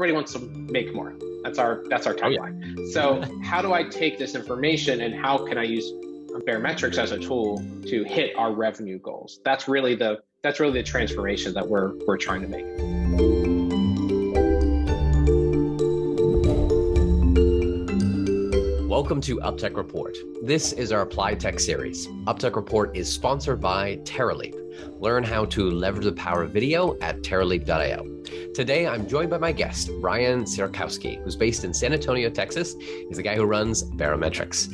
everybody wants to make more. That's our tagline. Yeah. So how do I take this information and how can I use Baremetrics as a tool to hit our revenue goals? That's really the transformation that we're trying to make. Welcome to UpTech Report. This is our Applied Tech series. UpTech Report is sponsored by TerraLeap. Learn how to leverage the power of video at terraleap.io. Today, I'm joined by my guest, Brian Sierakowski, who's based in San Antonio, Texas. He's the guy who runs Baremetrics.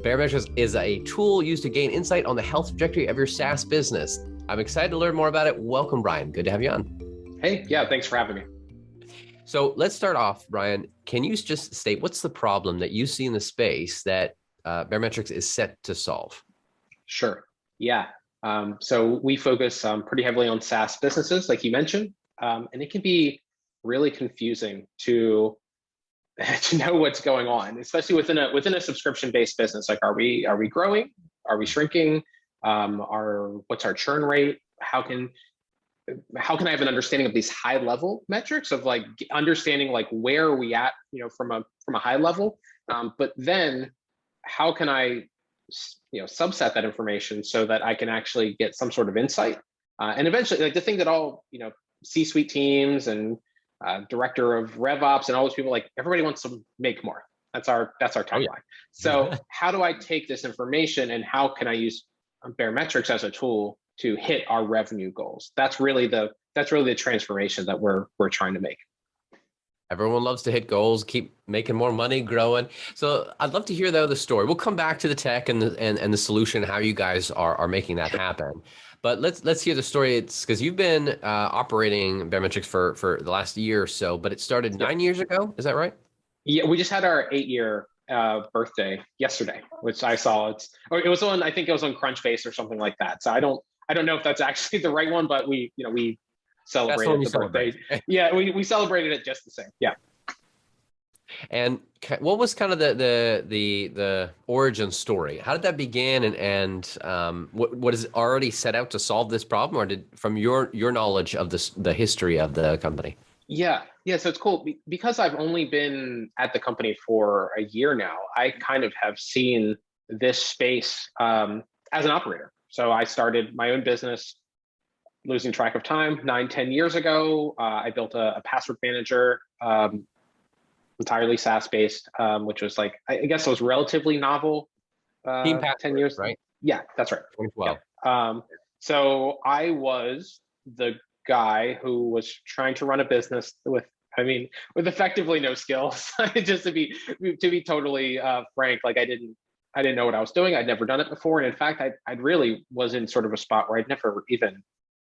Baremetrics is a tool used to gain insight on the health trajectory of your SaaS business. I'm excited to learn more about it. Welcome, Brian. Good to have you on. Hey, yeah, thanks for having me. So let's start off, Brian. Can you just state what's the problem that you see in the space that Baremetrics is set to solve? Sure. Yeah. So we focus pretty heavily on SaaS businesses, like you mentioned, and it can be really confusing to know what's going on, especially within a subscription-based business. Like, are we growing? Are we shrinking? What's our churn rate? How can I have an understanding of these high level metrics of like understanding like where are we at, from a high level, but then how can I subset that information so that I can actually get some sort of insight, and eventually, like the thing that all C-suite teams and director of RevOps and all those people, like everybody wants to make more. That's our tagline. So how do I take this information and how can I use Baremetrics as a tool to hit our revenue goals? That's really the transformation that we're trying to make. Everyone loves to hit goals, keep making more money, growing. So I'd love to hear the story. We'll come back to the tech and the solution, how you guys are making that happen. But let's hear the story. It's because you've been operating Baremetrics for the last year or so, but it started 9 years ago. Is that right? Yeah, we just had our 8-year birthday yesterday, which I saw. I think it was on Crunchbase or something like that. So I don't know if that's actually the right one, but we celebrated the birthday. Yeah, we celebrated it just the same. Yeah. And what was kind of the origin story? How did that begin, and what is already set out to solve this problem, or from your knowledge of the history of the company? Yeah. So it's cool because I've only been at the company for a year now. I kind of have seen this space as an operator. So I started my own business, losing track of time, 9-10 years ago. I built a password manager, entirely SaaS based, which was like, I guess it was relatively novel. Team Password, 10 years, right? Yeah, that's right. 2012. Yeah. So I was the guy who was trying to run a business with effectively no skills. Just to be totally frank, like I didn't know what I was doing. I'd never done it before, and in fact, I really was in sort of a spot where I'd never even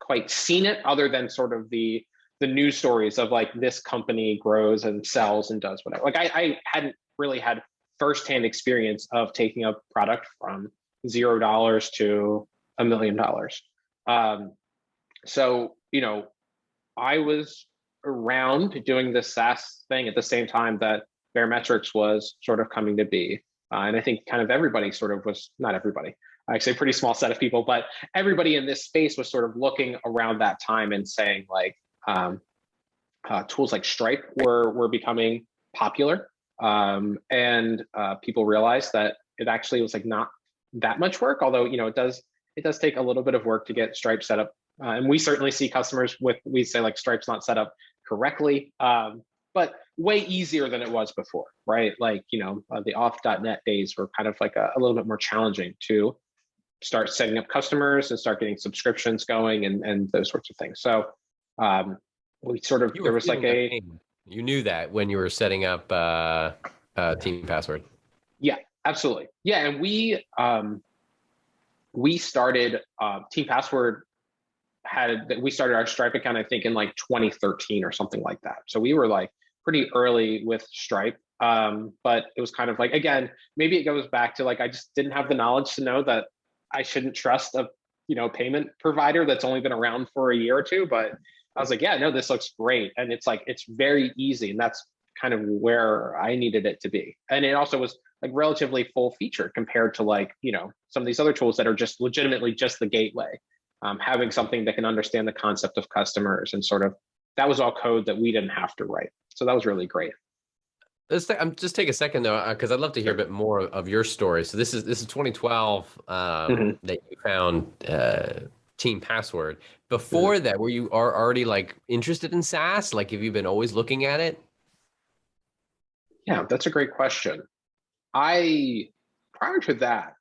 quite seen it, other than sort of the news stories of like this company grows and sells and does whatever. Like I hadn't really had firsthand experience of taking a product from $0 to $1 million. So I was around doing this SaaS thing at the same time that Baremetrics was sort of coming to be, and I think kind of everybody sort of was, not everybody, actually a pretty small set of people, but everybody in this space was sort of looking around that time and saying like tools like Stripe were becoming popular, and people realized that it actually was like not that much work, although it does take a little bit of work to get Stripe set up, and we certainly see customers we say like Stripe's not set up correctly, but way easier than it was before, right? Like the auth.net days were kind of like a little bit more challenging to start setting up customers and start getting subscriptions going and those sorts of things. So we sort of, there was like you knew that when you were setting up Team Password. Yeah, absolutely. Yeah. And we started Team Password we started our Stripe account, I think in like 2013 or something like that. So we were like pretty early with Stripe. But it was kind of like, again, maybe it goes back to like, I just didn't have the knowledge to know that I shouldn't trust a payment provider that's only been around for a year or two. But I was like, yeah, no, this looks great. And it's like, it's very easy. And that's kind of where I needed it to be. And it also was like relatively full featured compared to like, some of these other tools that are just legitimately just the gateway. Having something that can understand the concept of customers and sort of that was all code that we didn't have to write. So that was really great. I'm just take a second though, because I'd love to hear a bit more of your story. So this is 2012 that you found Team Password. Before that, were you already like interested in SaaS? Like, have you been always looking at it? Yeah, that's a great question. Prior to that,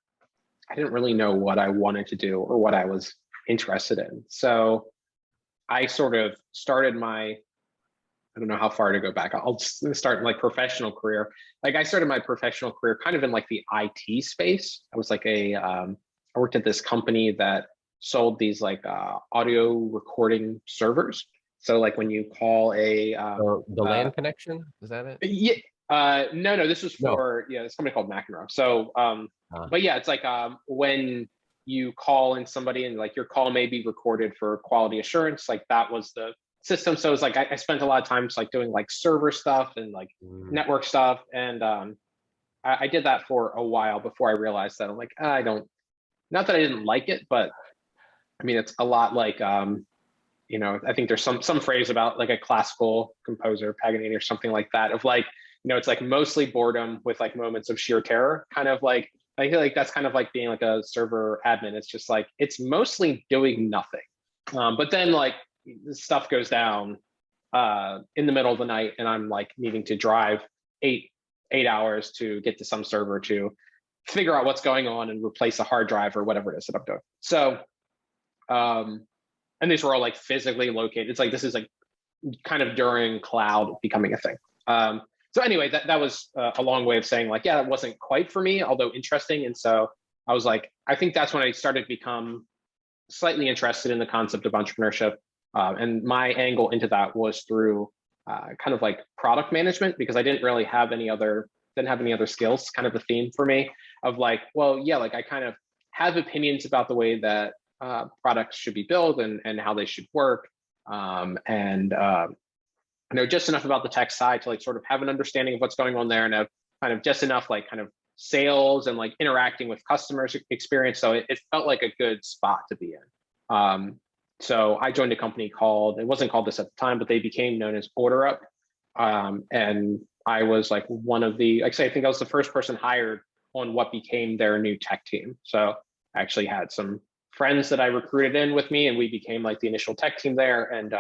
I didn't really know what I wanted to do or what I was interested in. So I sort of started I don't know how far to go back. I'll start like professional career. Like I started my professional career kind of in like the IT space. I was like I worked at this company that sold these like audio recording servers. So like when you call The LAN connection, is that it? Yeah, no, this was for this company called McEnroe. So but yeah, it's like when you call in somebody and like your call may be recorded for quality assurance, like that was the system. So it's like I spent a lot of time like doing like server stuff and like network stuff, and I did that for a while before I realized that I'm like not that I didn't like it, but I mean it's a lot like I think there's some phrase about like a classical composer, Paganini or something like that, of like it's like mostly boredom with like moments of sheer terror, kind of like I feel like that's kind of like being like a server admin. It's just like it's mostly doing nothing, but then like stuff goes down in the middle of the night and I'm like needing to drive eight hours to get to some server to figure out what's going on and replace a hard drive or whatever it is that I'm doing. So and these were all like physically located. It's like this is like kind of during cloud becoming a thing. So anyway, that was a long way of saying like, yeah, it wasn't quite for me, although interesting. And so I was like, I think that's when I started to become slightly interested in the concept of entrepreneurship. And my angle into that was through kind of like product management, because I didn't really have any other skills, kind of a theme for me of like, well, yeah, like I kind of have opinions about the way that products should be built and how they should work. And I know just enough about the tech side to like sort of have an understanding of what's going on there, and have kind of just enough like kind of sales and like interacting with customers experience. So it felt like a good spot to be in. So I joined a company it wasn't called this at the time, but they became known as OrderUp. And I was like I think I was the first person hired on what became their new tech team. So I actually had some friends that I recruited in with me, and we became like the initial tech team there. And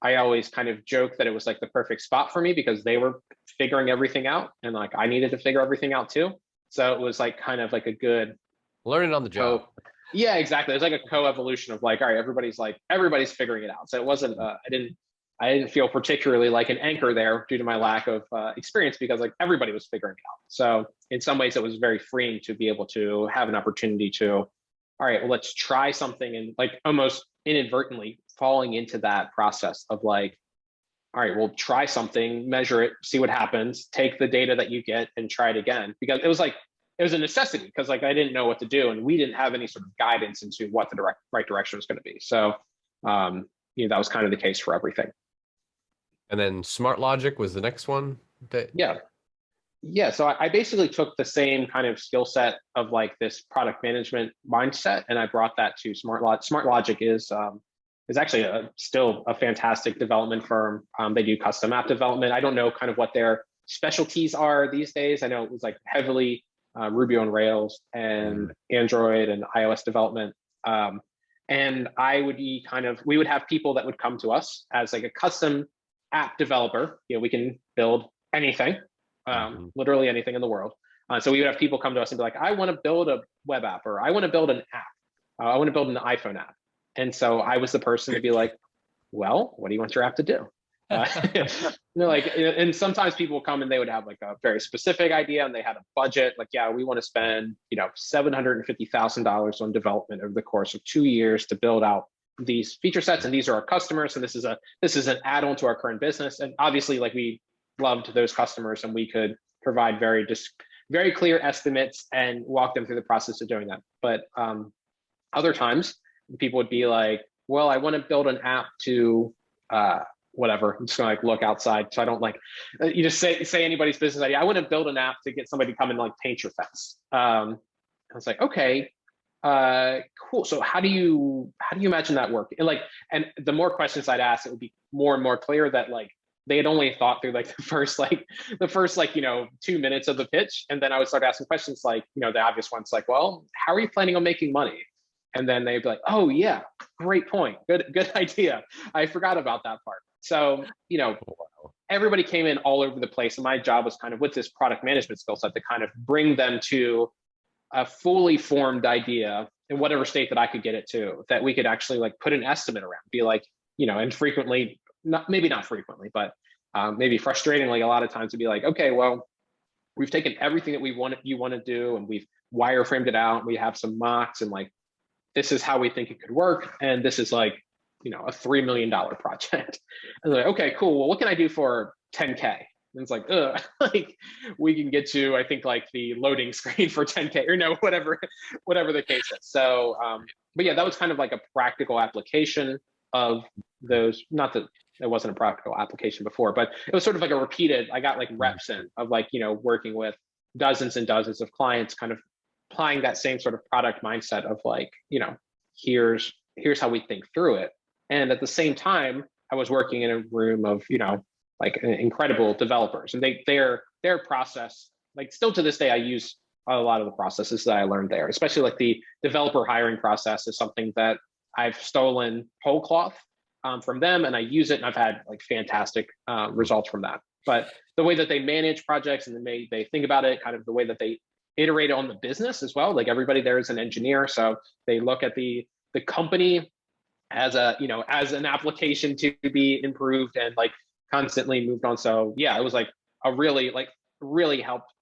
I always kind of joke that it was like the perfect spot for me because they were figuring everything out, and like I needed to figure everything out too. So it was like kind of like a good learning on the job. Yeah, exactly. It's like a co-evolution of like, all right, everybody's figuring it out. So it wasn't, I didn't feel particularly like an anchor there due to my lack of experience, because like everybody was figuring it out. So in some ways it was very freeing to be able to have an opportunity to, all right, well, let's try something, and like almost inadvertently falling into that process of like, all right, we'll try something, measure it, see what happens, take the data that you get and try it again. Because it was a necessity, because like I didn't know what to do, and we didn't have any sort of guidance into what the right direction was going to be. So that was kind of the case for everything. And then Smart Logic was the next one. Yeah. So I basically took the same kind of skill set of like this product management mindset, and I brought that to Smart Logic. Smart Logic is actually still a fantastic development firm. They do custom app development. I don't know kind of what their specialties are these days. I know it was like heavily Ruby on Rails and Android and iOS development. And we would have people that would come to us as like a custom app developer. We can build anything, literally anything in the world. So we would have people come to us and be like, I want to build a web app, or I want to build an app. I want to build an iPhone app. And so I was the person to be like, well, what do you want your app to do? And sometimes people would come and they would have like a very specific idea, and they had a budget. Like, yeah, we want to spend, $750,000 on development over the course of 2 years to build out these feature sets, and these are our customers, and this is an add-on to our current business. And obviously, like, we loved those customers, and we could provide very clear estimates and walk them through the process of doing that. But other times, people would be like, well, I want to build an app to whatever. I'm just gonna like look outside, so I don't like you just say anybody's business idea. I want to build an app to get somebody to come and like paint your fence. I was like, okay, Cool. So how do you imagine that working? And the more questions I'd ask, it would be more and more clear that like they had only thought through like the first 2 minutes of the pitch, and then I would start asking questions like the obvious ones like, well, how are you planning on making money? And then they'd be like, oh yeah, great point, good idea. I forgot about that part. So everybody came in all over the place, and my job was kind of with this product management skill set to kind of bring them to a fully formed idea in whatever state that I could get it to, that we could actually like put an estimate around, be like, and frequently, maybe not frequently, but maybe frustratingly a lot of times to be like, okay, well, we've taken everything that you want to do, and we've wireframed it out. We have some mocks, and like, this is how we think it could work. And this is like, a $3 million project. And they're like, okay, cool. Well, what can I do for 10K? And it's like, like we can get to, I think like the loading screen for 10K or no, whatever the case is. So, but yeah, that was kind of like a practical application of those. Not that it wasn't a practical application before, but it was sort of like I got like reps in of like, working with dozens and dozens of clients, kind of applying that same sort of product mindset of like, here's how we think through it. And at the same time, I was working in a room of, like incredible developers, and their process, like still to this day, I use a lot of the processes that I learned there, especially like the developer hiring process is something that I've stolen whole cloth from them, and I use it, and I've had like fantastic results from that. But the way that they manage projects and the way they think about it, kind of the way that they iterate on the business as well, like everybody there is an engineer, so they look at the company as as an application to be improved and like constantly moved on. So yeah, it was like really helped.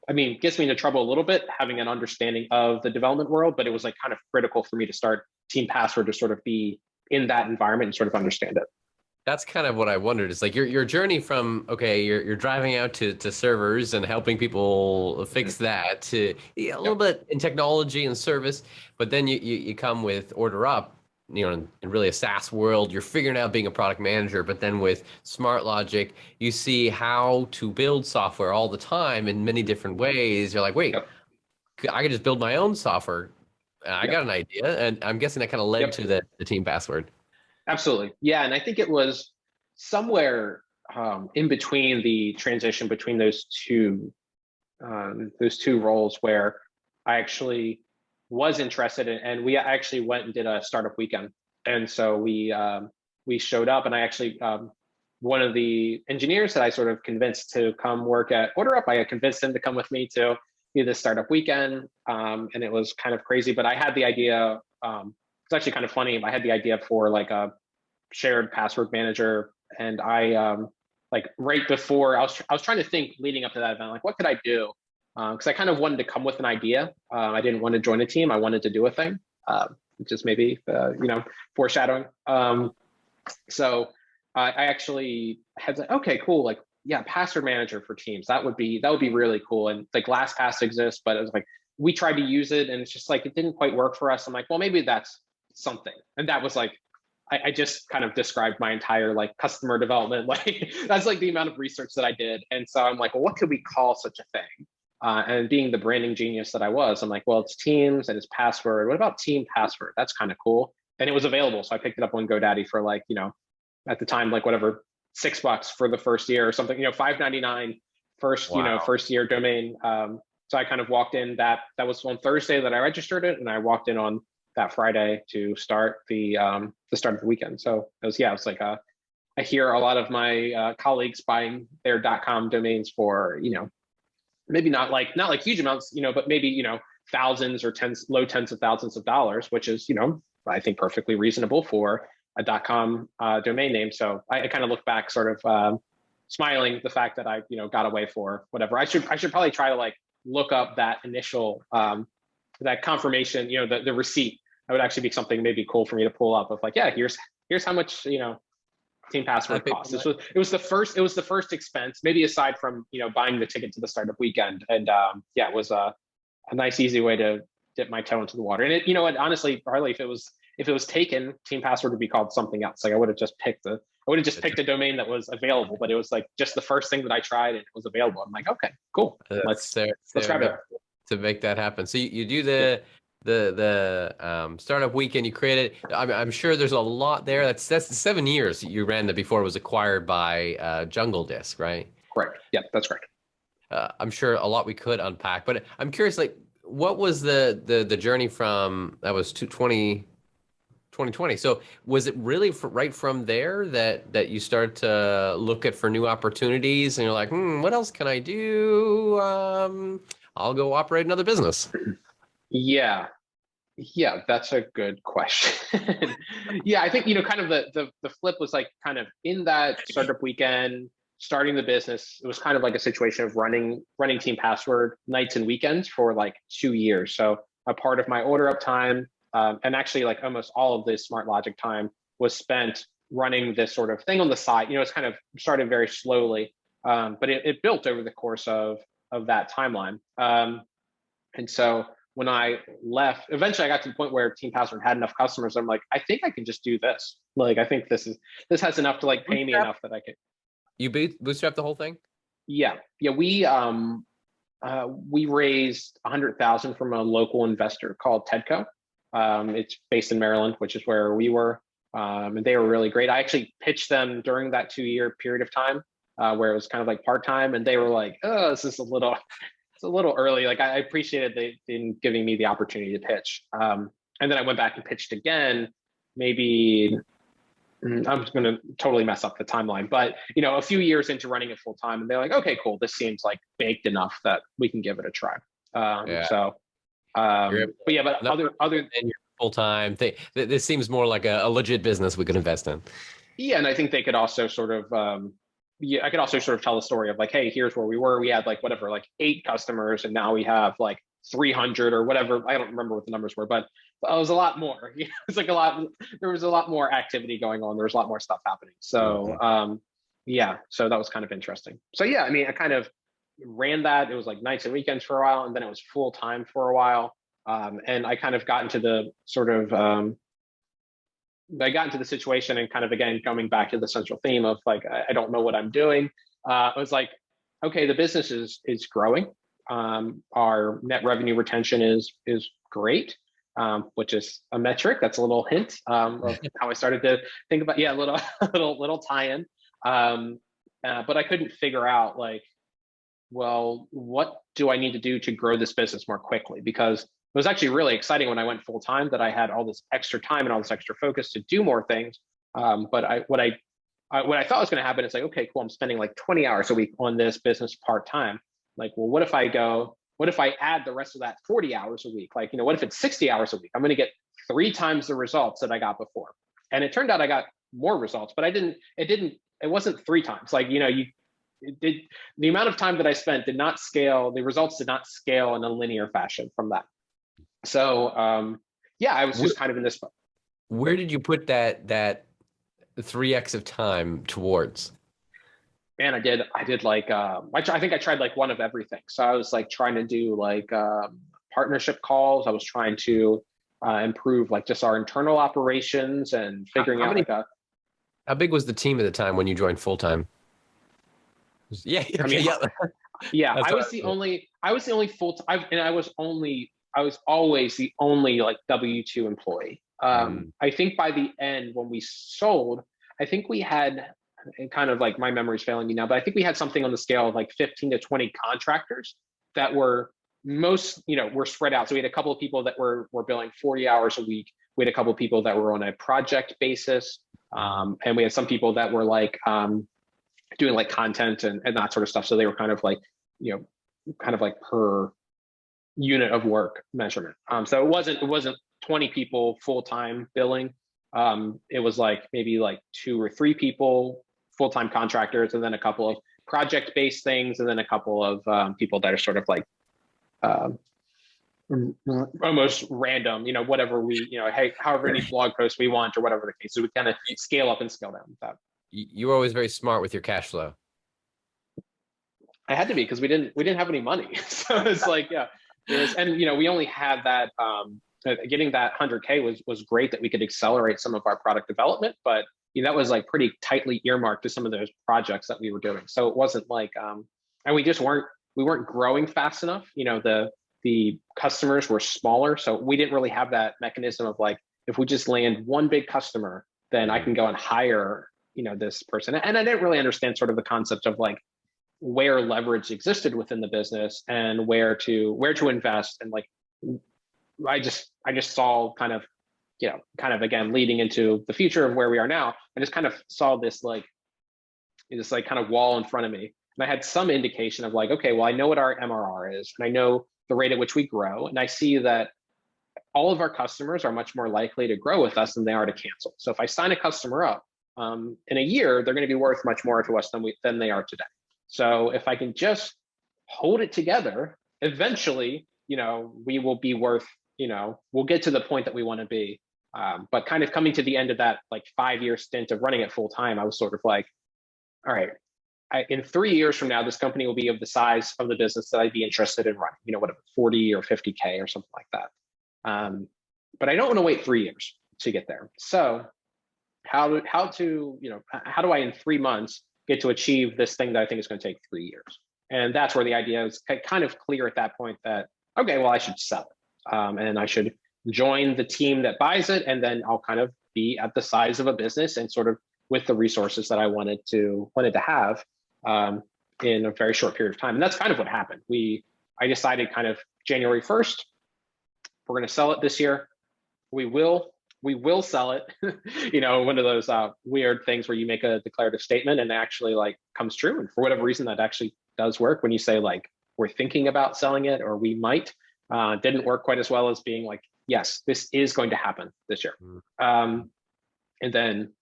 I mean, gets me into trouble a little bit having an understanding of the development world, but it was like kind of critical for me to start Team Password to sort of be in that environment and sort of understand it. That's kind of what I wondered. Is like your journey from, okay, you're driving out to servers and helping people fix that, to a little bit in technology and service, but then you come with Order Up, in really a SaaS world, you're figuring out being a product manager, but then with Smart Logic, you see how to build software all the time in many different ways. You're like, wait, I could just build my own software. I got an idea. And I'm guessing that kind of led to the Team Password. Absolutely. Yeah. And I think it was somewhere in between the transition between those two roles where I actually was interested in, and we actually went and did a startup weekend. And so we showed up, and I actually, one of the engineers that I sort of convinced to come work at Order Up, I convinced him to come with me to do this startup weekend. And it was kind of crazy, but I had the idea, it's actually kind of funny. I had the idea for like a shared password manager, and I like right before I was trying to think leading up to that event, like what could I do? Because I kind of wanted to come with an idea. I didn't want to join a team. I wanted to do a thing, just maybe foreshadowing. So I actually had like, okay, cool, like password manager for teams. That would be really cool. And like LastPass exists, but it was like we tried to use it, and it's just like it didn't quite work for us. I'm like, well, maybe that's something. And that was like, I just kind of described my entire like customer development. Like that's like the amount of research that I did. And so I'm like, well, what could we call such a thing? And being the branding genius that I was, I'm like, well, it's Teams and it's Password. What about Team Password? That's kind of cool. And it was available. So I picked it up on GoDaddy for like, at the time, like whatever, $6 for the first year or something, $5.99 first, Wow. First year domain. So I kind of walked in that was on Thursday that I registered it. And I walked in on that Friday to start the start of the weekend. So it was like, I hear a lot of my colleagues buying their .com domains for, maybe not like huge amounts, but maybe, thousands or low tens of thousands of dollars, which is, I think perfectly reasonable for a .com domain name. So I kind of look back sort of smiling the fact that I, got away for whatever. I should probably try to like look up that initial, that confirmation, the receipt. That would actually be something maybe cool for me to pull up of like, yeah, here's how much, Team Password costs. It was the first expense, maybe aside from, buying the ticket to the startup weekend. And it was a nice, easy way to dip my toe into the water. And it, honestly, Harley, if it was taken, Team Password would be called something else. Like I would have just picked a domain that was available, but it was like just the first thing that I tried and it was available. I'm like, okay, cool. Let's grab it to make that happen. So you do the the startup weekend you created. I'm sure there's a lot there. That's 7 years you ran that before it was acquired by Jungle Disc, right? Correct. Yeah, that's correct. I'm sure a lot we could unpack, but I'm curious, like, what was the journey from that was 2020? So was it really right from there that you start to look at for new opportunities, and you're like, what else can I do? I'll go operate another business. Yeah. Yeah, that's a good question. Yeah, I think, kind of the flip was like kind of in that startup weekend, starting the business. It was kind of like a situation of running Team Password nights and weekends for like 2 years. So a part of my order up time, and actually like almost all of this Smart Logic time was spent running this sort of thing on the side. It's kind of started very slowly, but it built over the course of that timeline. And so when I left, eventually I got to the point where Team Password had enough customers. I'm like, I think I can just do this. Like, I think this has enough to like pay me enough that I can. You bootstrap the whole thing? Yeah. We raised 100,000 from a local investor called Tedco. It's based in Maryland, which is where we were. And they were really great. I actually pitched them during that 2-year period of time, where it was kind of like part-time, and they were like, oh, this is a little early. Like, I appreciated they in giving me the opportunity to pitch. And then I went back and pitched again, maybe, I'm just going to totally mess up the timeline, but a few years into running it full time, and they're like, okay, cool. This seems like baked enough that we can give it a try. But yeah, but other than your full time thing, this seems more like a legit business we could invest in. Yeah, and I think they could also sort of, I could also sort of tell the story of like, hey, here's where we were. We had like whatever, like 8 customers, and now we have like 300 or whatever. I don't remember what the numbers were, but it was a lot more. It's like there was a lot more activity going on. There was a lot more stuff happening. So yeah, so that was kind of interesting. So yeah, I mean, I kind of ran that. It was like nights and weekends for a while, and then it was full time for a while. And I kind of got into the sort of, I got into the situation, and kind of, again, coming back to the central theme of like, I don't know what I'm doing. I was like, okay, the business is growing. Our net revenue retention is great, which is a metric. That's a little hint of how I started to think about, a little tie-in. But I couldn't figure out like, well, what do I need to do to grow this business more quickly? Because it was actually really exciting when I went full time that I had all this extra time and all this extra focus to do more things. But what I thought was going to happen is like, okay, cool, I'm spending like 20 hours a week on this business part time. Like, well, what if I add the rest of that 40 hours a week? Like, what if it's 60 hours a week? I'm going to get 3 times the results that I got before. And it turned out I got more results, but it wasn't 3 times. Like, the amount of time that I spent did not scale. The results did not scale in a linear fashion from that. So I was just kind of in this. Where did you put that 3x of time towards? Man, I did like, I think I tried like one of everything. So I was like trying to do like partnership calls. I was trying to improve like just our internal operations and figuring out like how big was the team at the time when you joined full time? Yeah. I mean, yeah. I was the only full time, and I was always the only like W-2 employee. I think by the end when we sold, I think we had, and kind of like my memory's failing me now, but I think we had something on the scale of like 15 to 20 contractors that were were spread out. So we had a couple of people that were billing 40 hours a week. We had a couple of people that were on a project basis. And we had some people that were like doing like content and that sort of stuff. So they were kind of like, kind of like per unit of work measurement. So it wasn't 20 people full-time billing. It was like maybe like 2 or 3 people, full-time contractors, and then a couple of project-based things, and then a couple of people that are sort of like almost random, whatever we, hey, however many blog posts we want or whatever the case. So we kind of scale up and scale down with that. You were always very smart with your cash flow. I had to be, because we didn't have any money. So it's like, and we only had that, getting that 100K was great, that we could accelerate some of our product development, but that was like pretty tightly earmarked to some of those projects that we were doing. So it wasn't like, and we weren't growing fast enough. The the customers were smaller. So we didn't really have that mechanism of like, if we just land one big customer, then I can go and hire, this person. And I didn't really understand sort of the concept of like where leverage existed within the business and where to invest. And like, I just saw kind of again, leading into the future of where we are now, I just kind of saw this kind of wall in front of me. And I had some indication of like, okay, well, I know what our MRR is, and I know the rate at which we grow. And I see that all of our customers are much more likely to grow with us than they are to cancel. So if I sign a customer up, in a year, they're going to be worth much more to us than they are today. So if I can just hold it together, eventually, we will be worth, we'll get to the point that we want to be. But kind of coming to the end of that like 5-year stint of running it full time, I was sort of like, all right, in 3 years from now, this company will be of the size of the business that I'd be interested in running, whatever, 40 or 50K or something like that. But I don't want to wait 3 years to get there. So how do I in 3 months get to achieve this thing that I think is going to take 3 years? And that's where the idea is kind of clear at that point that, okay, well, I should sell it. And I should join the team that buys it. And then I'll kind of be at the size of a business and sort of with the resources that I wanted to have in a very short period of time. And that's kind of what happened. I decided kind of January 1st, we're going to sell it this year. We will sell it. One of those weird things where you make a declarative statement and it actually like comes true. And for whatever reason, that actually does work when you say like, we're thinking about selling it, or we might. Didn't work quite as well as being like, yes, this is going to happen this year. And then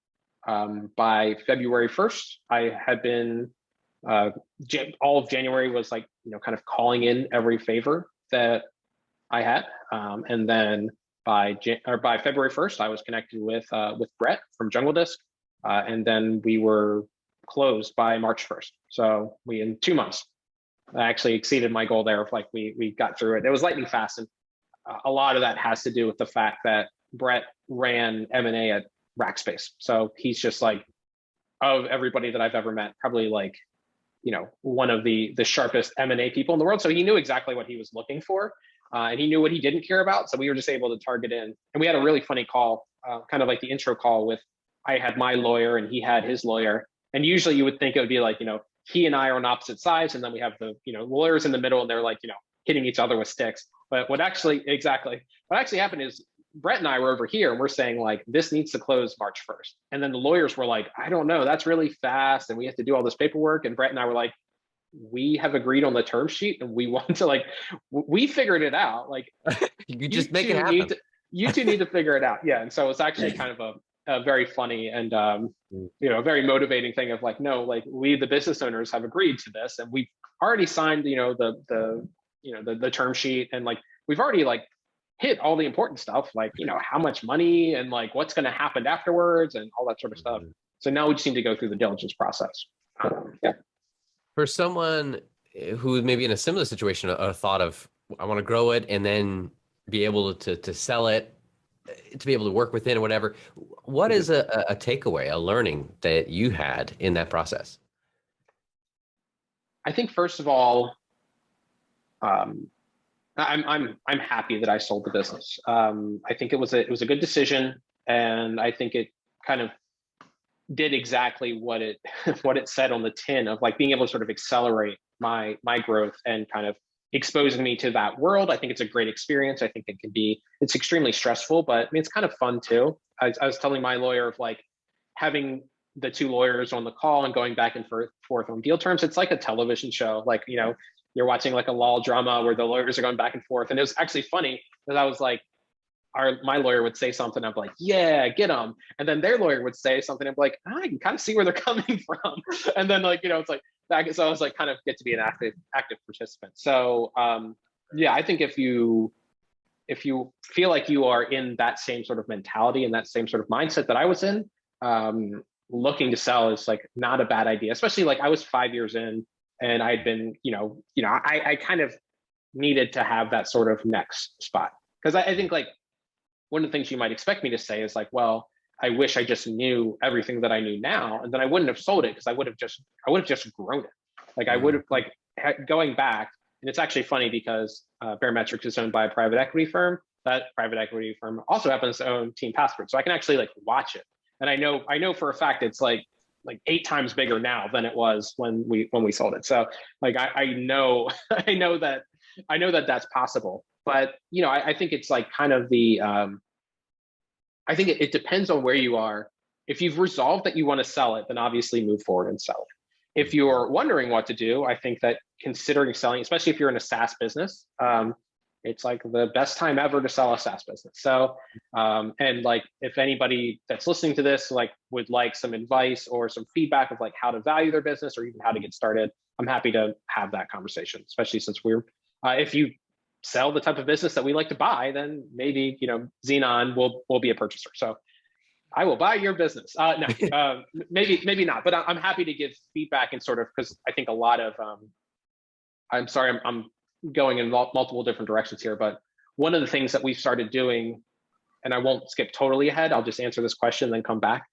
by February 1st, I had been, all of January was like, kind of calling in every favor that I had. And then by February 1st, I was connected with Brett from Jungle Disc. And then we were closed by March 1st. So in 2 months, I actually exceeded my goal there of like, we got through it. It was lightning fast. And a lot of that has to do with the fact that Brett ran M&A at Rackspace. So he's just like, of everybody that I've ever met, probably like, one of the sharpest M&A people in the world. So he knew exactly what he was looking for. And he knew what he didn't care about. So we were just able to target in. And we had a really funny call, kind of like the intro call with, I had my lawyer and he had his lawyer. And usually you would think it would be like, he and I are on opposite sides. And then we have the, lawyers in the middle and they're like, hitting each other with sticks. But what actually happened is Brett and I were over here and we're saying like, this needs to close March 1st. And then the lawyers were like, I don't know, that's really fast. And we have to do all this paperwork. And Brett and I were like, we have agreed on the term sheet and we want to like, we figured it out. Like you just make it happen. You two need to figure it out. Yeah. And so it's actually kind of a very funny and, a very motivating thing of like, no, like we, the business owners have agreed to this and we've already signed, the term sheet. And like, we've already like hit all the important stuff, like, how much money and like what's going to happen afterwards and all that sort of stuff. So now we just need to go through the diligence process. Yeah. For someone who may be in a similar situation, a thought of, I want to grow it and then be able to sell it, to be able to work within or whatever, what is a takeaway, a learning that you had in that process? I think first of all, I'm happy that I sold the business. I think it was a good decision, and I think it kind of did exactly what it said on the tin of like being able to sort of accelerate my growth and kind of exposing me to that world. I think it's a great experience. I think it's extremely stressful, but I mean, it's kind of fun too. I was telling my lawyer of like having the two lawyers on the call and going back and forth on deal terms. It's like a television show. Like, you're watching like a law drama where the lawyers are going back and forth. And it was actually funny because I was like, my lawyer would say something, I'm like, yeah, get them. And then their lawyer would say something, I'm like, I can kind of see where they're coming from. And then like, it's like that. So I was like, kind of get to be an active participant. So yeah, I think if you feel like you are in that same sort of mentality and that same sort of mindset that I was in, looking to sell is like not a bad idea, especially like I was 5 years in and I had been, I kind of needed to have that sort of next spot. Because I think like one of the things you might expect me to say is like, well, I wish I just knew everything that I knew now, and then I wouldn't have sold it because I would have just grown it. Like I would have like going back, And it's actually funny because Baremetrics is owned by a private equity firm. That private equity firm also happens to own Team Passport. So I can actually like watch it. And I know for a fact it's like 8 times bigger now than it was when we sold it. So like I know I know that that's possible. But I think it's like kind of the I think it depends on where you are. If you've resolved that you want to sell it, then obviously move forward and sell it. If you're wondering what to do, I think that considering selling, especially if you're in a SaaS business, it's like the best time ever to sell a SaaS business. So, and like if anybody that's listening to this like would like some advice or some feedback of like how to value their business or even how to get started, I'm happy to have that conversation, especially since if you sell the type of business that we like to buy, then maybe, Xenon will be a purchaser. So I will buy your business. No, maybe not, but I'm happy to give feedback and sort of, because I think a lot of, I'm sorry, I'm going in multiple different directions here, but one of the things that we've started doing, and I won't skip totally ahead, I'll just answer this question and then come back.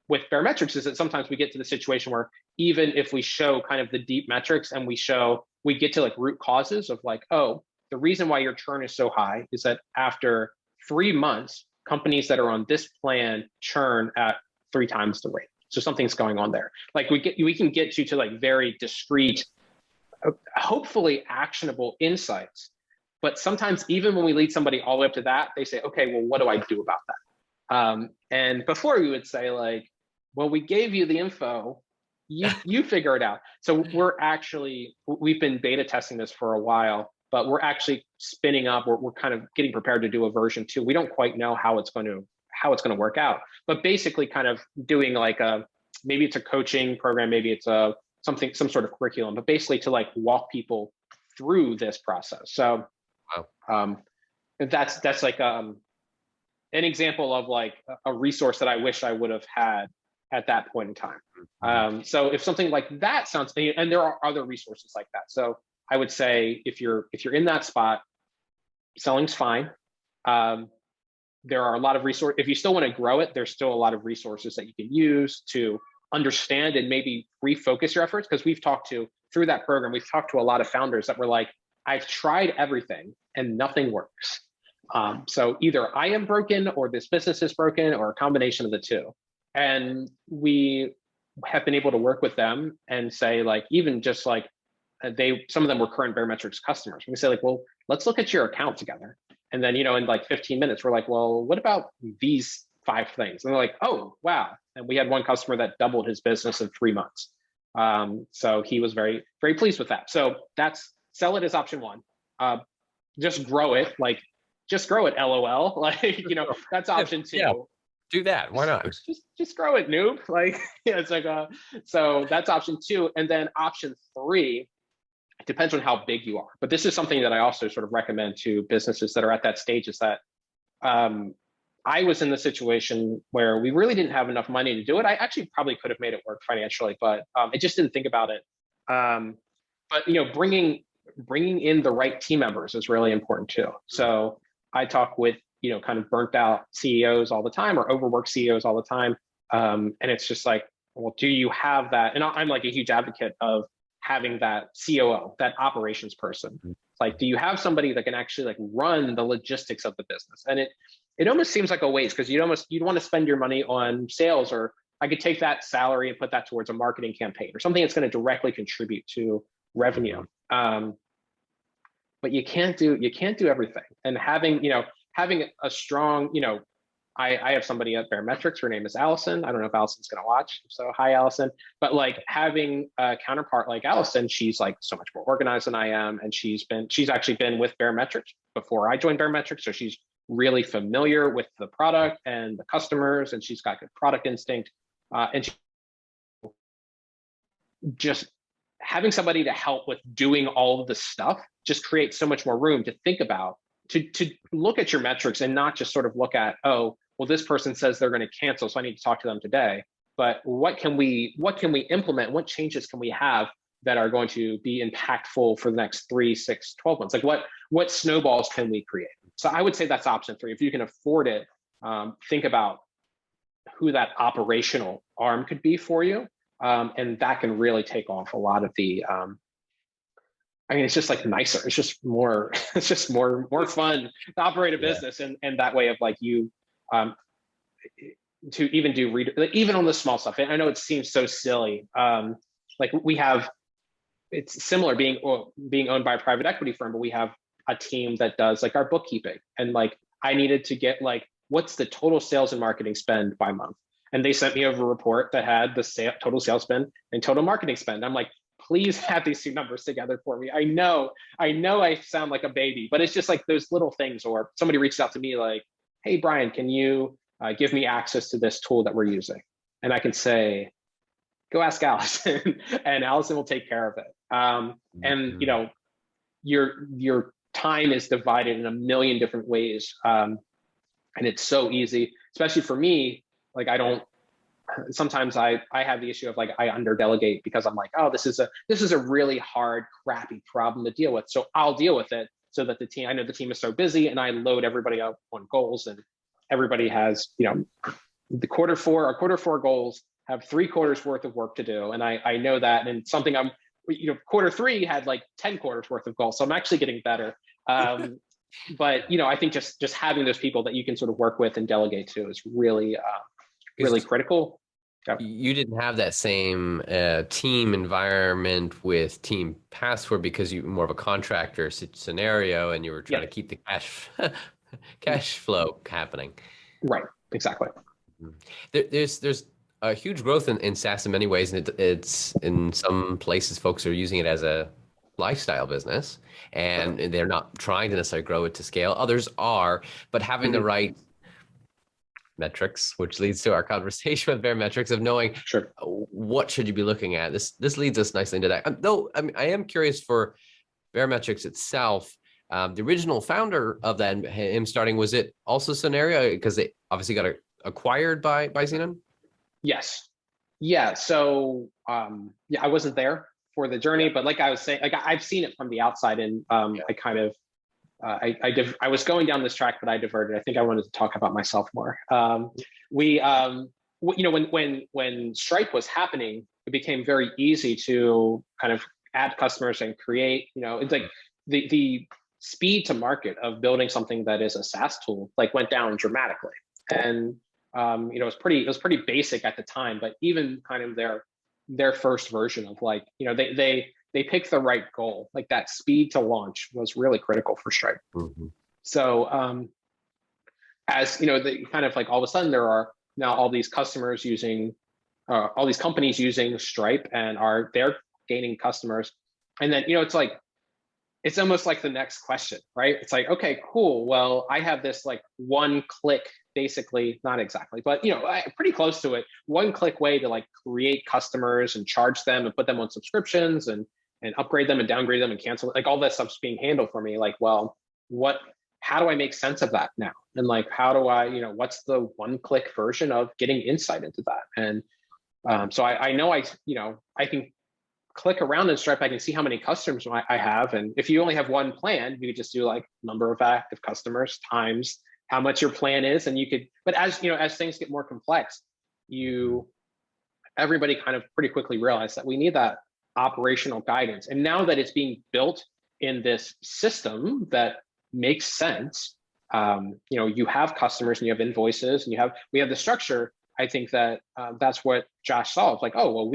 With Baremetrics is that sometimes we get to the situation where even if we show kind of the deep metrics and we get to like root causes of like, oh, the reason why your churn is so high is that after 3 months, companies that are on this plan churn at 3 times the rate. So something's going on there. Like we can get you to like very discrete, hopefully actionable insights. But sometimes even when we lead somebody all the way up to that, they say, okay, well, what do I do about that? And before we would say like, well, we gave you the info, you figure it out. So we've been beta testing this for a while, but we're actually spinning up, we're kind of getting prepared to do a version 2. We don't quite know how it's going to work out, but basically kind of doing like maybe it's a coaching program, maybe it's some sort of curriculum, but basically to like walk people through this process. So that's like an example of like a resource that I wish I would have had at that point in time. So if something like that sounds, and there are other resources like that. So I would say if you're in that spot, selling's fine. There are a lot of resources. If you still want to grow it, there's still a lot of resources that you can use to understand and maybe refocus your efforts. Because through that program, we've talked to a lot of founders that were like, I've tried everything and nothing works. So either I am broken or this business is broken or a combination of the two. And we have been able to work with them and say like, even just like some of them were current Baremetrics customers. We say like, well, let's look at your account together. And then, in like 15 minutes, we're like, well, what about these 5 things? And they're like, oh, wow. And we had one customer that doubled his business in 3 months. So he was very, very pleased with that. So sell it as option 1. Just grow it, LOL. Like, that's option 2. Yeah, do that. Why not? Just grow it, noob. Like, yeah, it's like, so that's option 2. And then option 3, it depends on how big you are. But this is something that I also sort of recommend to businesses that are at that stage, is that I was in the situation where we really didn't have enough money to do it. I actually probably could have made it work financially, but I just didn't think about it. But bringing in the right team members is really important too. So I talk with kind of burnt out CEOs all the time, or overworked CEOs all the time, and it's just like, well, do you have that? And I'm like a huge advocate of having that COO, that operations person. It's like, do you have somebody that can actually like run the logistics of the business? And it almost seems like a waste, because you'd want to spend your money on sales, or I could take that salary and put that towards a marketing campaign or something that's going to directly contribute to revenue. But you can't do everything. And having a strong, I have somebody at Baremetrics, her name is Allison. I don't know if Allison's going to watch. So hi, Allison. But like having a counterpart like Allison, she's like so much more organized than I am. And she's actually been with Baremetrics before I joined Baremetrics. So she's really familiar with the product and the customers, and she's got good product instinct. And just having somebody to help with doing all of the stuff just creates so much more room to think about, to look at your metrics and not just sort of look at, oh, well, this person says they're going to cancel, so I need to talk to them today. But what can we implement? What changes can we have that are going to be impactful for the next 3, 6, 12 months? Like what snowballs can we create? So I would say that's option 3. If you can afford it, think about who that operational arm could be for you. And that can really take off a lot of the I mean, it's just like nicer. It's just more, it's just more fun to operate a Yeah. business and that way of like you, um, to even do like even on the small stuff. And I know it seems so silly. Like we have, it's similar being owned by a private equity firm, but we have a team that does like our bookkeeping. And like I needed to get like, what's the total sales and marketing spend by month? And they sent me over a report that had the total sales spend and total marketing spend. I'm like, please have these two numbers together for me. I sound like a baby, but it's just like those little things. Or somebody reached out to me like, hey, Brian, can you give me access to this tool that we're using? And I can say, go ask Allison and Allison will take care of it. And you know, your time is divided in a million different ways. And it's so easy, especially for me. Like sometimes I have the issue of like, I under delegate because I'm like, oh, this is a really hard, crappy problem to deal with. So I'll deal with it so that I know the team is so busy and I load everybody up on goals and everybody has, you know, our quarter four goals have 3 quarters worth of work to do. And I know that, and something quarter 3 had like 10 quarters worth of goals. So I'm actually getting better. But, you know, I think just having those people that you can sort of work with and delegate to is really, really critical. Yeah. You didn't have that same team environment with Team Password because you were more of a contractor scenario and you were trying to keep the cash flow happening. Right. Exactly. There's a huge growth in SaaS in many ways, and it's in some places folks are using it as a lifestyle business, and they're not trying to necessarily grow it to scale. Others are, but having the right metrics, which leads to our conversation with Baremetrics of knowing what should you be looking at. This leads us nicely into that. Though I mean, I am curious for Baremetrics itself. The original founder of that, him starting, was it also Scenario? Because they obviously got acquired by Xenon? Yes. Yeah. So I wasn't there for the journey, but like I was saying, like I've seen it from the outside, and I kind of I was going down this track, but I diverted. I think I wanted to talk about myself more. You know, when Stripe was happening, it became very easy to kind of add customers and create. You know, it's like the speed to market of building something that is a SaaS tool like went down dramatically, and you know, it was pretty basic at the time. But even kind of their first version of like, you know, they picked the right goal. Like that speed to launch was really critical for Stripe. So as you know, the kind of like all of a sudden there are now all these customers using, all these companies using Stripe, and they're gaining customers. And then, you know, it's almost like the next question, right? It's like, okay, cool. Well, I have this like one click, basically, not exactly, but you know, pretty close to it. One click way to like create customers and charge them and put them on subscriptions and upgrade them and downgrade them and cancel, like all that stuff's being handled for me. Like, well, how do I make sense of that now? And like, how do I, you know, what's the one click version of getting insight into that? And so I know I can click around in Stripe, I can see how many customers I have. And if you only have one plan, you could just do like number of active customers times how much your plan is. And you could, but as you know, as things get more complex, everybody kind of pretty quickly realized that we need that operational guidance. And now that it's being built in this system that makes sense, you know, you have customers and you have invoices and we have the structure. I think that that's what Josh saw. It's like, oh, well,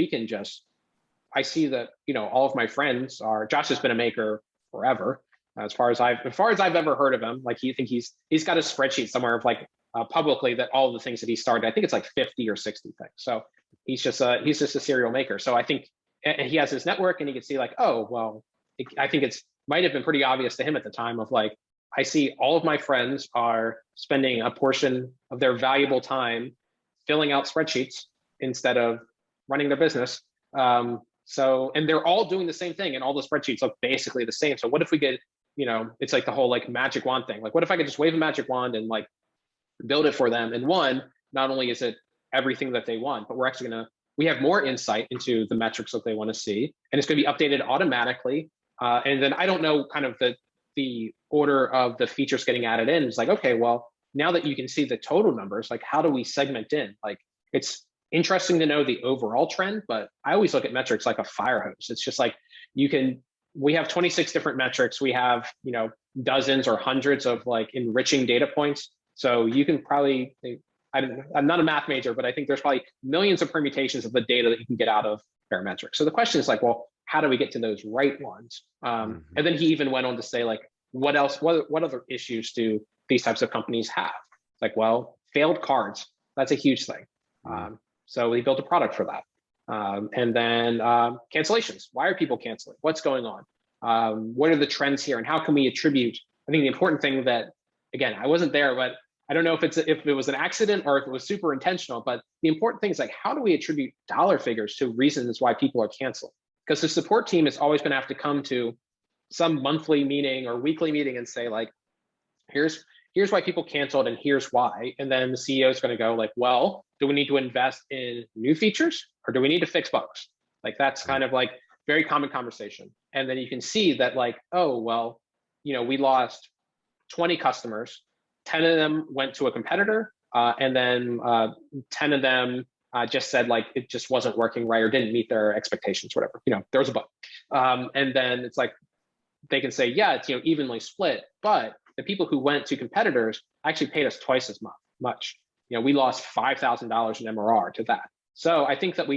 I see that, you know, all of my friends Josh has been a maker forever. As far as I've ever heard of him, like he's got a spreadsheet somewhere of like publicly that all the things that he started, I think it's like 50 or 60 things. So he's just a serial maker. So I think, and he has his network and he can see like, oh, well, I think it's might have been pretty obvious to him at the time of like, I see all of my friends are spending a portion of their valuable time filling out spreadsheets instead of running their business. So, and they're all doing the same thing and all the spreadsheets look basically the same. So what if we could, you know, it's like the whole like magic wand thing. Like, what if I could just wave a magic wand and like build it for them? And not only is it everything that they want, but we have more insight into the metrics that they want to see, and it's going to be updated automatically. And then I don't know kind of the order of the features getting added in. It's like, okay, well, now that you can see the total numbers, like how do we segment in? Like it's interesting to know the overall trend, but I always look at metrics like a fire hose. It's just like you can we have 26 different metrics. We have, dozens or hundreds of like enriching data points. So you can probably, I'm not a math major, but I think there's probably millions of permutations of the data that you can get out of Baremetrics. So the question is like, well, how do we get to those right ones? And then he even went on to say like, what else, what other issues do these types of companies have? Like, well, failed cards, that's a huge thing. So we built a product for that. And then cancellations. Why are people canceling? What's going on? What are the trends here? And how can we attribute? I think the important thing that, again, I wasn't there, but I don't know if it was an accident or if it was super intentional, but the important thing is like, how do we attribute dollar figures to reasons why people are canceling? Because the support team is always going to have to come to some monthly meeting or weekly meeting and say like, here's why people canceled and here's why. And then the CEO is going to go like, well, do we need to invest in new features or do we need to fix bugs? Like that's kind of like very common conversation. And then you can see that like, oh, well, we lost 20 customers, 10 of them went to a competitor, and then 10 of them just said like, it just wasn't working right or didn't meet their expectations, whatever, there was a bug. And then it's like, they can say, yeah, it's evenly split, but the people who went to competitors actually paid us twice as much. We lost $5,000 in MRR to that. So I think that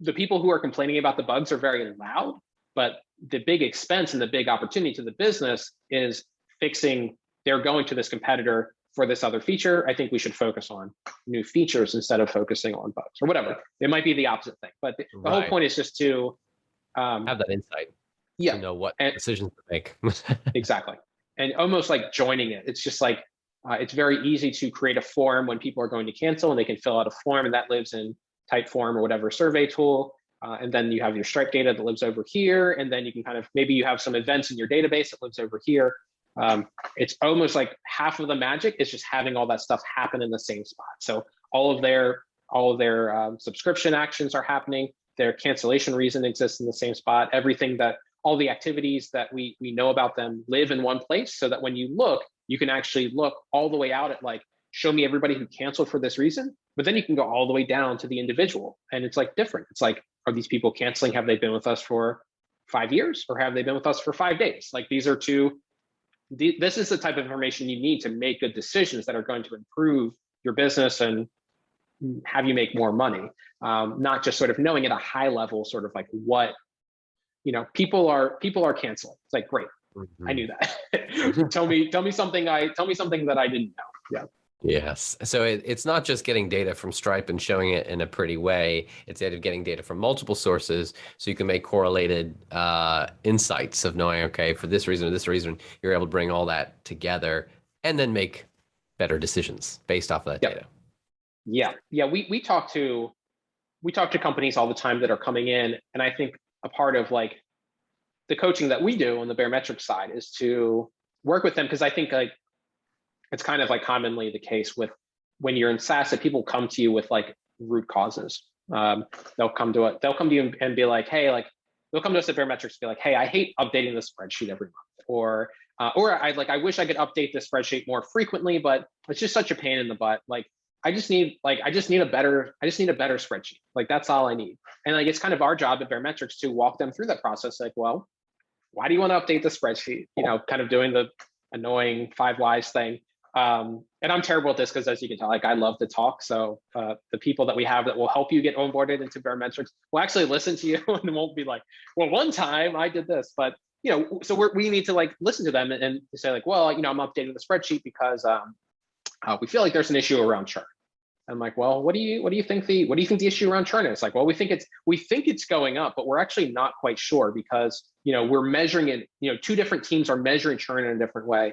the people who are complaining about the bugs are very loud, but the big expense and the big opportunity to the business is fixing, they're going to this competitor for this other feature. I think we should focus on new features instead of focusing on bugs or whatever. It might be the opposite thing, but the whole point is just to have that insight. Yeah. To know what decisions to make. Exactly. And almost like joining it. It's just like, it's very easy to create a form when people are going to cancel and they can fill out a form and that lives in Typeform or whatever survey tool. And then you have your Stripe data that lives over here. And then you can kind of, maybe you have some events in your database that lives over here. It's almost like half of the magic is just having all that stuff happen in the same spot. So all of their subscription actions are happening. Their cancellation reason exists in the same spot. All the activities that we know about them live in one place so that when you look, you can actually look all the way out at like, show me everybody who canceled for this reason, but then you can go all the way down to the individual. And it's like different. It's like, are these people canceling? Have they been with us for 5 years or have they been with us for 5 days? Like these are this is the type of information you need to make good decisions that are going to improve your business and have you make more money. Not just sort of knowing at a high level, sort of like what, people are canceling. It's like, great. I knew that. tell me something that I didn't know. Yeah. Yes. So it's not just getting data from Stripe and showing it in a pretty way. It's getting data from multiple sources so you can make correlated insights of knowing, okay, for this reason or this reason, you're able to bring all that together and then make better decisions based off of that data. Yeah. Yeah. We talk to companies all the time that are coming in. And I think a part of like the coaching that we do on the Baremetrics side is to work with them. Cause I think like, it's kind of like commonly the case with when you're in SaaS that people come to you with like root causes. They'll come to you and be like, hey, like they'll come to us at Baremetrics and be like, hey, I hate updating the spreadsheet every month, or I wish I could update the spreadsheet more frequently, but it's just such a pain in the butt. Like I just need a better spreadsheet. Like that's all I need. And like it's kind of our job at Baremetrics to walk them through that process. Like, well, why do you want to update the spreadsheet? Kind of doing the annoying 5 whys thing. And I'm terrible at this because, as you can tell, like I love to talk. So the people that we have that will help you get onboarded into Baremetrics will actually listen to you and won't be like, well, one time I did this, but so we need to like listen to them and say like, well, I'm updating the spreadsheet because we feel like there's an issue around churn. I'm like, well, what do you think the issue around churn is? Like, well, we think it's going up, but we're actually not quite sure because we're measuring it. 2 different teams are measuring churn in a different way.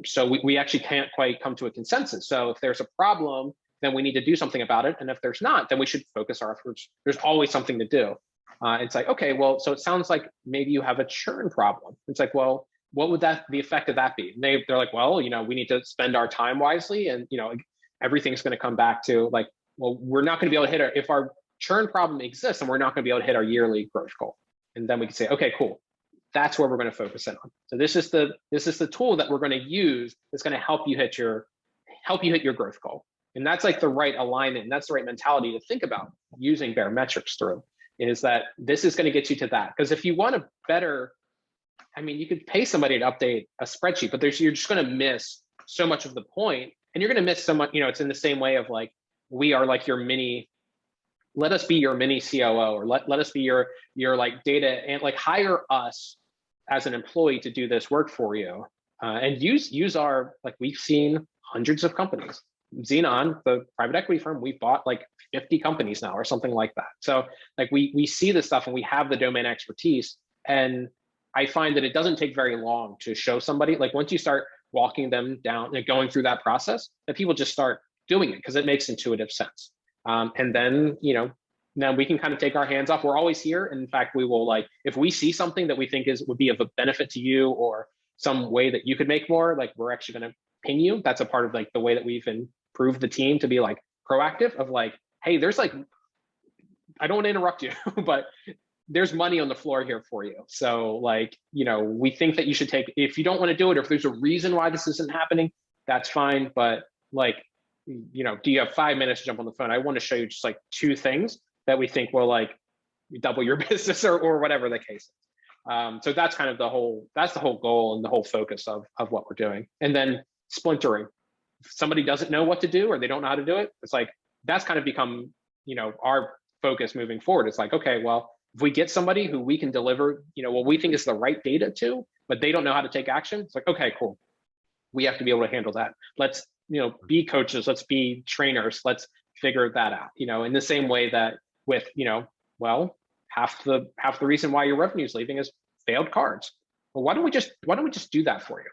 So we actually can't quite come to a consensus. So if there's a problem, then we need to do something about it. And if there's not, then we should focus our efforts. There's always something to do. It's like, okay, well, so it sounds like maybe you have a churn problem. It's like, well, what would the effect of that be? And they're like, well, we need to spend our time wisely. And, everything's going to come back to like, well, we're not going to be able to hit if our churn problem exists and we're not going to be able to hit our yearly growth goal. And then we can say, okay, cool. That's where we're going to focus in on. So this is the tool that we're going to use that's going to help you hit your growth goal. And that's like the right alignment. And that's the right mentality to think about using Baremetrics through. is that this is going to get you to that. Because if you want a better, I mean, you could pay somebody to update a spreadsheet, but you're just going to miss so much of the point, and you're going to miss so much. It's in the same way of like, we are like your mini, let us be your mini COO, or let us be your like data, and like hire us as an employee to do this work for you, and use our, like, we've seen hundreds of companies. Xenon, the private equity firm, we bought like 50 companies now or something like that. So like we see this stuff and we have the domain expertise. And I find that it doesn't take very long to show somebody, like once you start walking them down and going through that process, that people just start doing it because it makes intuitive sense. And then, then we can kind of take our hands off. We're always here. And in fact, we will, like, if we see something that we think would be of a benefit to you, or some way that you could make more, like, we're actually going to ping you. That's a part of like the way that we've improved the team to be like proactive of like, hey, there's like, I don't want to interrupt you, but there's money on the floor here for you. So like, we think that you should take, if you don't want to do it, or if there's a reason why this isn't happening, that's fine. But like, do you have 5 minutes to jump on the phone? I want to show you just like 2 things that we think will like double your business, or whatever the case is. So that's kind of the whole goal and the whole focus of what we're doing. And then splintering. If somebody doesn't know what to do, or they don't know how to do it, it's like, that's kind of become, our focus moving forward. It's like, okay, well, if we get somebody who we can deliver, what we think is the right data to, but they don't know how to take action, it's like, okay, cool. We have to be able to handle that. Let's, be coaches, let's be trainers, let's figure that out, in the same way that with, well, half the reason why your revenue is leaving is failed cards. Well, why don't we just do that for you?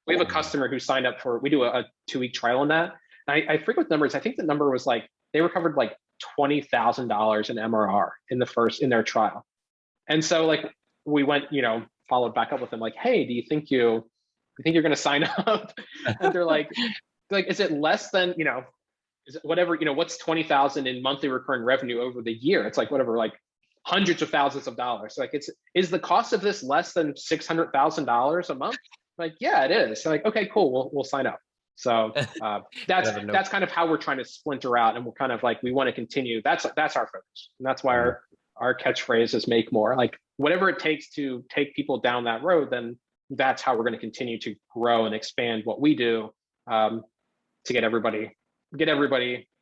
We have a customer who signed up for, we do a 2-week trial on that. And I forget the numbers. I think the number was like, they recovered like $20,000 in MRR in their trial. And so like, we went, followed back up with them like, hey, do you think you're going to sign up? And they're like, is it less than, is it whatever, what's 20,000 in monthly recurring revenue over the year? It's like whatever, like hundreds of thousands of dollars. So like, is the cost of this less than $600,000 a month? Like, yeah, it is. So like, okay, cool, we'll sign up. So that's kind of how we're trying to splinter out, and we're kind of like, we want to continue. That's our focus, and that's why our catchphrase is make more. Like whatever it takes to take people down that road, then that's how we're going to continue to grow and expand what we do, to get everybody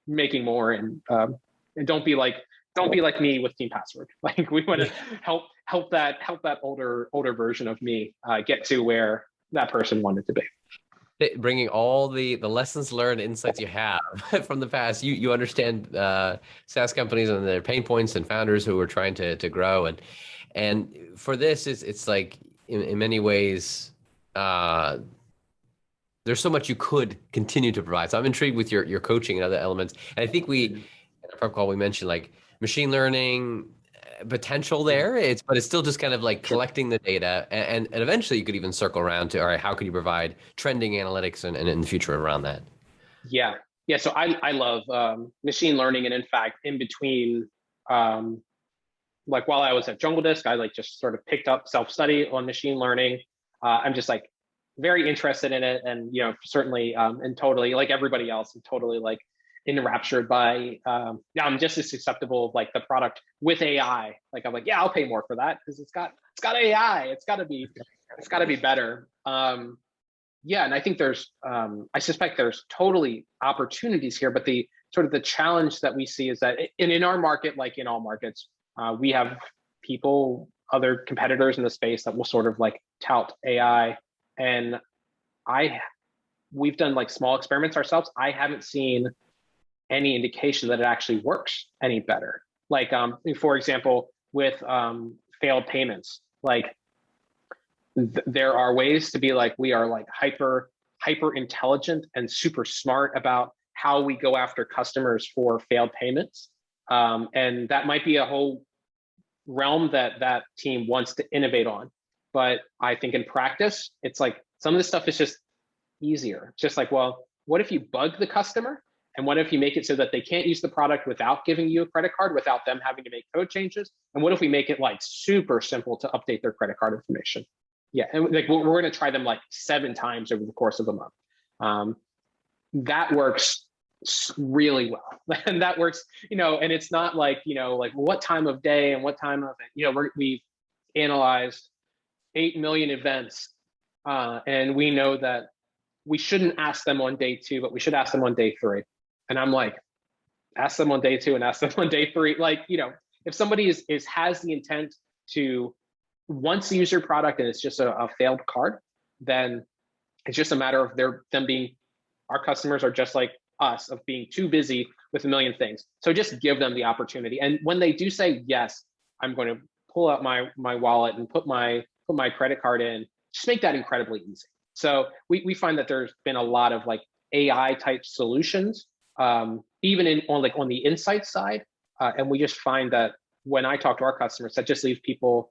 making more, and don't be like me with Team Password. Like we want to help that older version of me get to where that person wanted to be. Bringing all the lessons learned, insights you have from the past. You understand SaaS companies and their pain points, and founders who are trying to grow, and for this it's like in many ways there's so much you could continue to provide. So I'm intrigued with your coaching and other elements. And I think in our prep call we mentioned like machine learning potential there. But it's still just kind of like collecting the data, and eventually you could even circle around to, all right, how can you provide trending analytics and in the future around that? Yeah. So I love machine learning, and in fact, in between, like while I was at Jungle Disc, I like just sort of picked up self-study on machine learning. I'm just like very interested in it, and certainly and totally like everybody else, I'm totally like enraptured by I'm just as susceptible of like the product with AI. Like I'm like, yeah, I'll pay more for that because it's got AI. It's got to be better. Yeah, and I think there's I suspect there's totally opportunities here, but the sort of the challenge that we see is that in our market, like in all markets, we have other competitors in the space that will sort of like tout AI, and we've done like small experiments ourselves. I haven't seen any indication that it actually works any better. Like, for example, with failed payments, like there are ways to be like, we are like hyper intelligent and super smart about how we go after customers for failed payments. And that might be a whole realm that team wants to innovate on. But I think in practice, it's like some of this stuff is just easier. It's just like, well, what if you bug the customer? And what if you make it so that they can't use the product without giving you a credit card, without them having to make code changes? And what if we make it like super simple to update their credit card information? Yeah, and like we're going to try them like 7 times over the course of a month. That works really well. And that works, and it's not like, like what time of day and what time of it, we've analyzed 8 million events. And we know that we shouldn't ask them on day 2, but we should ask them on day 3. And I'm like, ask them on day 2 and ask them on day 3. Like, if somebody has the intent to once use your product and it's just a failed card, then it's just a matter of them being, our customers are just like us, of being too busy with a million things. So just give them the opportunity. And when they do say, yes, I'm going to pull out my wallet and put my credit card in, just make that incredibly easy. So we find that there's been a lot of like AI type solutions, even on the insight side. And we just find that when I talk to our customers, that just leaves people,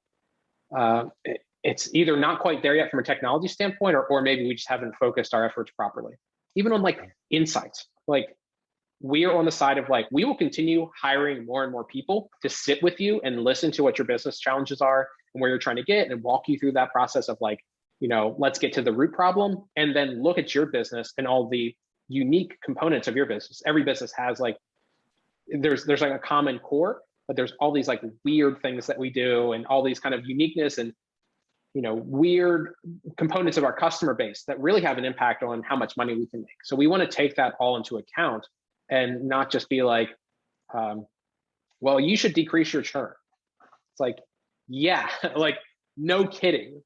it's either not quite there yet from a technology standpoint, or maybe we just haven't focused our efforts properly. Even on like insights, like we are on the side of like, we will continue hiring more and more people to sit with you and listen to what your business challenges are and where you're trying to get, and walk you through that process of like, let's get to the root problem, and then look at your business and all the unique components of your business. Every business has like, there's like a common core, but there's all these like weird things that we do and all these kind of uniqueness and, weird components of our customer base that really have an impact on how much money we can make. So we want to take that all into account and not just be like, well, you should decrease your churn. It's like, yeah, like no kidding.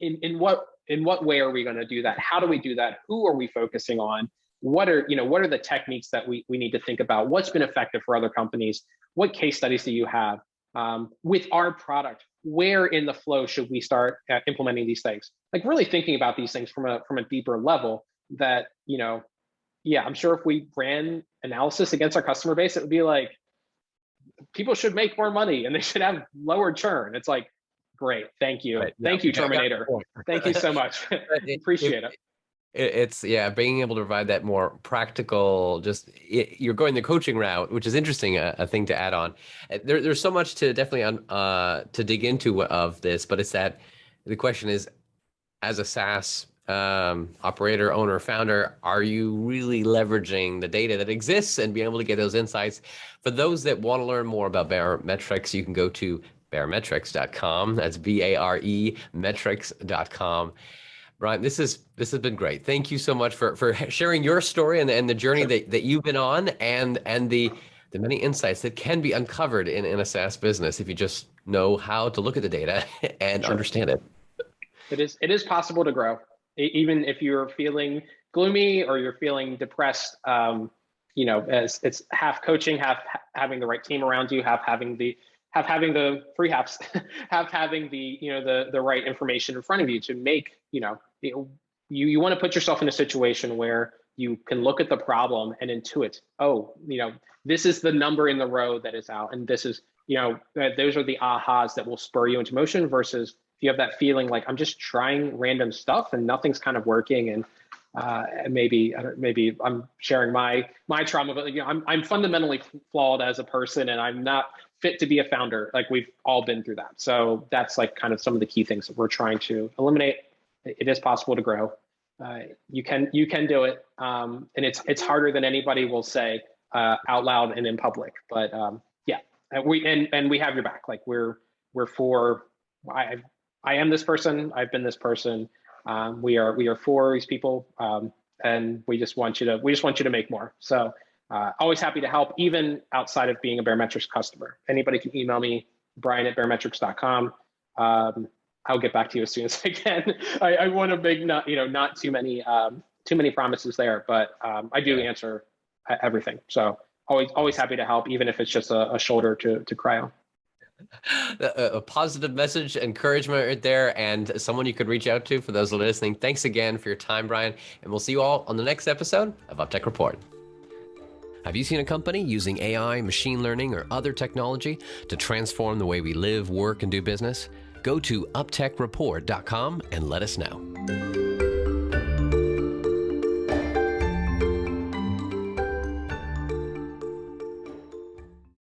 In what way are we going to do that? How do we do that? Who are we focusing on? What are the techniques that we need to think about? What's been effective for other companies? What case studies do you have with our product? Where in the flow should we start implementing these things? Like really thinking about these things from a deeper level that, I'm sure if we ran analysis against our customer base, it would be like, people should make more money and they should have lower churn. It's like, great. Thank you. Right. Thank you, Terminator. Thank you so much. Appreciate it. It's being able to provide that more practical, you're going the coaching route, which is interesting, a thing to add on. There's so much to definitely to dig into of this, but it's that the question is, as a SaaS operator, owner, founder, are you really leveraging the data that exists and being able to get those insights? For those that want to learn more about Baremetrics, you can go to baremetrics.com. That's BARE metrics.com. Brian, this has been great. Thank you so much for sharing your story and the journey that you've been on, and the many insights that can be uncovered in a SaaS business if you just know how to look at the data and understand it. It is possible to grow, even if you're feeling gloomy or you're feeling depressed. As it's half coaching, half having the right team around you, having the free apps, having the right information in front of you to make, you want to put yourself in a situation where you can look at the problem and intuit, this is the number in the row that is out. And this is, those are the ahas that will spur you into motion, versus if you have that feeling like I'm just trying random stuff and nothing's kind of working. And maybe I'm sharing my trauma, but I'm fundamentally flawed as a person and I'm not fit to be a founder. Like we've all been through that. So that's like kind of some of the key things that we're trying to eliminate. It is possible to grow. You can do it. And it's harder than anybody will say out loud and in public, but we have your back. Like I am this person. I've been this person. We are for these people. And we just want you to make more. So always happy to help, even outside of being a Baremetrics customer. Anybody can email me, brian@baremetrics.com. I'll get back to you as soon as I can. I want to make not too many promises there, but I do answer everything. So always happy to help, even if it's just a shoulder to cry on. A positive message, encouragement right there, and someone you could reach out to for those listening. Thanks again for your time, Brian, and we'll see you all on the next episode of UpTech Report. Have you seen a company using AI, machine learning, or other technology to transform the way we live, work, and do business? Go to uptechreport.com and let us know.